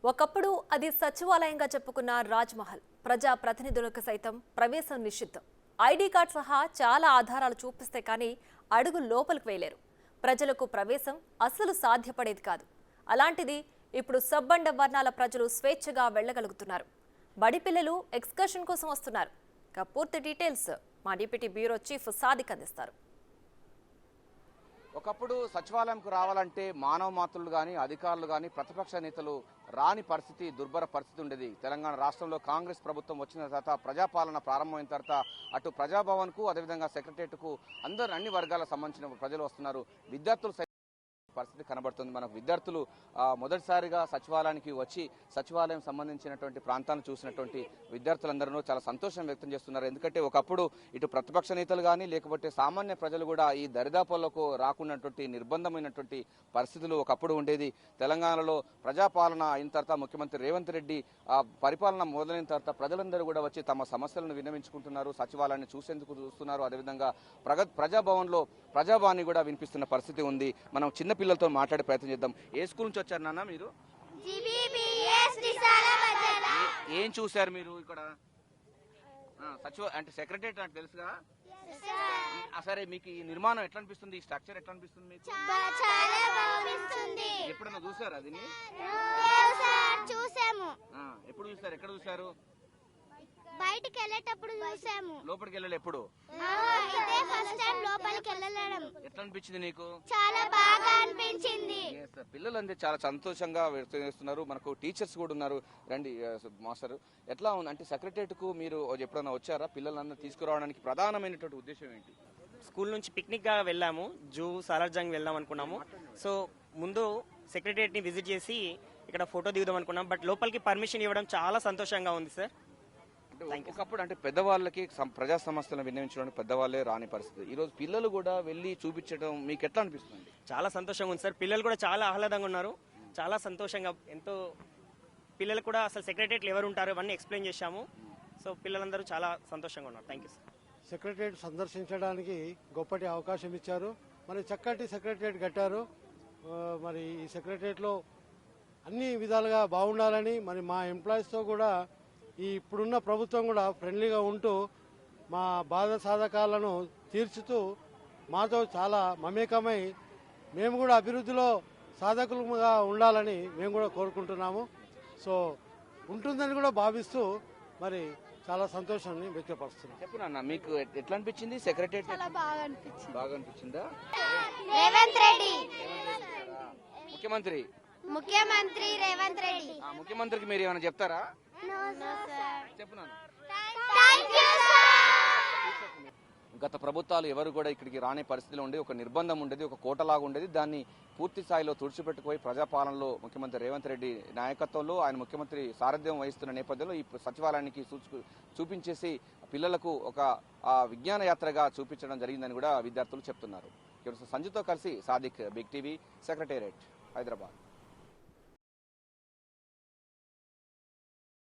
ఒకప్పుడు అది సచివాలయంగా చెప్పుకున్న రాజ్మహల్ ప్రజా ప్రతినిధులకు సైతం ప్రవేశం నిషిద్ధం. ఐడి కార్డ్ సహా చాలా ఆధారాలు చూపిస్తే కానీ అడుగు లోపలికి వేయలేరు. ప్రజలకు ప్రవేశం అస్సలు సాధ్యపడేది కాదు. అలాంటిది ఇప్పుడు సబ్బండ వర్ణాల ప్రజలు స్వేచ్ఛగా వెళ్లగలుగుతున్నారు. బడి పిల్లలు ఎక్స్కర్షన్ కోసం వస్తున్నారు. పూర్తి డీటెయిల్స్ మా డిప్యూటీ బ్యూరో చీఫ్ సాదిక్ అందిస్తారు. ఒకప్పుడు సచివాలయంకు రావాలంటే మానవ మాతృలు కానీ అధికారులు కానీ ప్రతిపక్ష నేతలు రాని పరిస్థితి, దుర్భర పరిస్థితి ఉండేది. తెలంగాణ రాష్ట్రంలో కాంగ్రెస్ ప్రభుత్వం వచ్చిన తర్వాత ప్రజాపాలన ప్రారంభమైన తర్వాత అటు ప్రజాభవన్కు అదేవిధంగా సెక్రటరియట్కు అందరూ అన్ని వర్గాలకు సంబంధించిన ప్రజలు వస్తున్నారు. విద్యార్థులు పరిస్థితి కనబడుతుంది. మనకు విద్యార్థులు మొదటిసారిగా సచివాలయానికి వచ్చి సచివాలయం సంబంధించినటువంటి ప్రాంతాలను చూసినటువంటి విద్యార్థులందరూ చాలా సంతోషం వ్యక్తం చేస్తున్నారు. ఎందుకంటే ఒకప్పుడు ఇటు ప్రతిపక్ష నేతలు కానీ లేకపోతే సామాన్య ప్రజలు కూడా ఈ దరిదాపులకు రాకున్నటువంటి నిర్బంధమైనటువంటి పరిస్థితులు ఒకప్పుడు ఉండేది. తెలంగాణలో ప్రజాపాలన అయిన తర్వాత ముఖ్యమంత్రి రేవంత్ రెడ్డి పరిపాలన మొదలైన తర్వాత ప్రజలందరూ కూడా వచ్చి తమ సమస్యలను విన్నవించుకుంటున్నారు, సచివాలయాన్ని చూస్తున్నారు. అదేవిధంగా ప్రజాభవన్లో ప్రజావాణి కూడా వినిపిస్తున్న పరిస్థితి ఉంది. మనం చిన్న పిల్లలతో మాట్లాడే ప్రయత్నం చేద్దాం. ఏ స్కూల్ నుంచి వచ్చారు నాన్న మీరు? ఏం చూశారు మీరు ఇక్కడ? అంటే సెక్రటరియట్ అంటే తెలుసుగా. సరే, మీకు ఈ నిర్మాణం ఎట్లా అనిపిస్తుంది? ఈ స్ట్రక్చర్ ఎట్లా అనిపిస్తుంది మీకు? ఎప్పుడన్నా చూసారా దీన్ని? ఎప్పుడు చూసారు? ఎక్కడ చూసారు? బయటికి వెళ్ళేటప్పుడు చూసాము. లోపలికి వెళ్ళలే ఎప్పుడు? ఎట్లా అనిపించింది నీకు? చాలా బాగా అనిపించింది. పిల్లలందరూ చాలా సంతోషంగా వ్యక్తం చేస్తున్నారు. మనకు టీచర్స్ కూడా ఉన్నారు. రండి మాస్టర్, ఎట్లా ఉంది అంటే సెక్రటరియట్ కు మీరు ఎప్పుడైనా వచ్చారా? పిల్లలందరూ తీసుకురావడానికి ప్రధానమైనటువంటి ఉద్దేశం ఏంటి? స్కూల్ నుంచి పిక్నిక్ గా వెళ్ళాము, జూ సాలార్జంగ్ వెళ్దాం అనుకున్నాము. సో ముందు సెక్రటరియట్ ని విజిట్ చేసి ఇక్కడ ఫోటో దిగుదాం అనుకున్నాం. బట్ లోపలికి పర్మిషన్ ఇవ్వడం చాలా సంతోషంగా ఉంది సార్. ఒకప్పుడు అంటే పెద్దవాళ్ళకి ప్రజా సమస్యలను విన్నవించడానికి పెద్దవాళ్ళే రాని పరిస్థితి. ఈ రోజు పిల్లలు కూడా వెళ్ళి చూపించడం మీకు ఎట్లా అనిపిస్తుంది? చాలా సంతోషంగా ఉంది సార్. పిల్లలు కూడా చాలా ఆహ్లాదంగా ఉన్నారు, చాలా సంతోషంగా. ఎంతో పిల్లలు కూడా అసలు సెక్రటరియట్లు ఎవరు ఉంటారు ఇవన్నీ ఎక్స్ప్లెయిన్ చేశాము. సో పిల్లలందరూ చాలా సంతోషంగా ఉన్నారు. Thank you sir. సెక్రటరియట్ సందర్శించడానికి గొప్పటి అవకాశం ఇచ్చారు. మరి చక్కటి సెక్రటరియట్ కట్టారు. మరి ఈ సెక్రటరియట్లో అన్ని విధాలుగా బాగుండాలని మరి మా ఎంప్లాయీస్తో కూడా ఈ ఇప్పుడున్న ప్రభుత్వం కూడా ఫ్రెండ్లీగా ఉంటూ మా బాధ సాధకాలను తీర్చుతూ మాతో చాలా మమేకమై మేము కూడా అభివృద్ధిలో సాధకులుగా ఉండాలని మేము కూడా కోరుకుంటున్నాము. సో ఉంటుందని కూడా భావిస్తూ మరి చాలా సంతోషాన్ని వ్యక్తపరుస్తున్నాం. చెప్పునా మీకు ఎట్లా అనిపించింది సెక్రటరియట్? బాగా అనిపించిందా? రేవంత్ రెడ్డి ముఖ్యమంత్రి రేవంత్ రెడ్డి. ముఖ్యమంత్రికి మీరు ఏమైనా చెప్తారా? గత ప్రభుత్వాలు ఎవరు కూడా ఇక్కడికి రాని పరిస్థితిలో ఉండి ఒక నిర్బంధం ఉండేది, ఒక కోటలాగా ఉండేది. దాన్ని పూర్తి స్థాయిలో తుడిచిపెట్టుకుపోయి ప్రజాపాలనలో ముఖ్యమంత్రి రేవంత్ రెడ్డి నాయకత్వంలో ఆయన ముఖ్యమంత్రి సారథ్యం వహిస్తున్న నేపథ్యంలో ఈ సచివాలయానికి చూపించేసి పిల్లలకు ఒక విజ్ఞాన యాత్రగా చూపించడం జరిగిందని కూడా విద్యార్థులు చెప్తున్నారు. సంజుతో కలిసి Sadiq, big TV, secretariat, Hyderabad.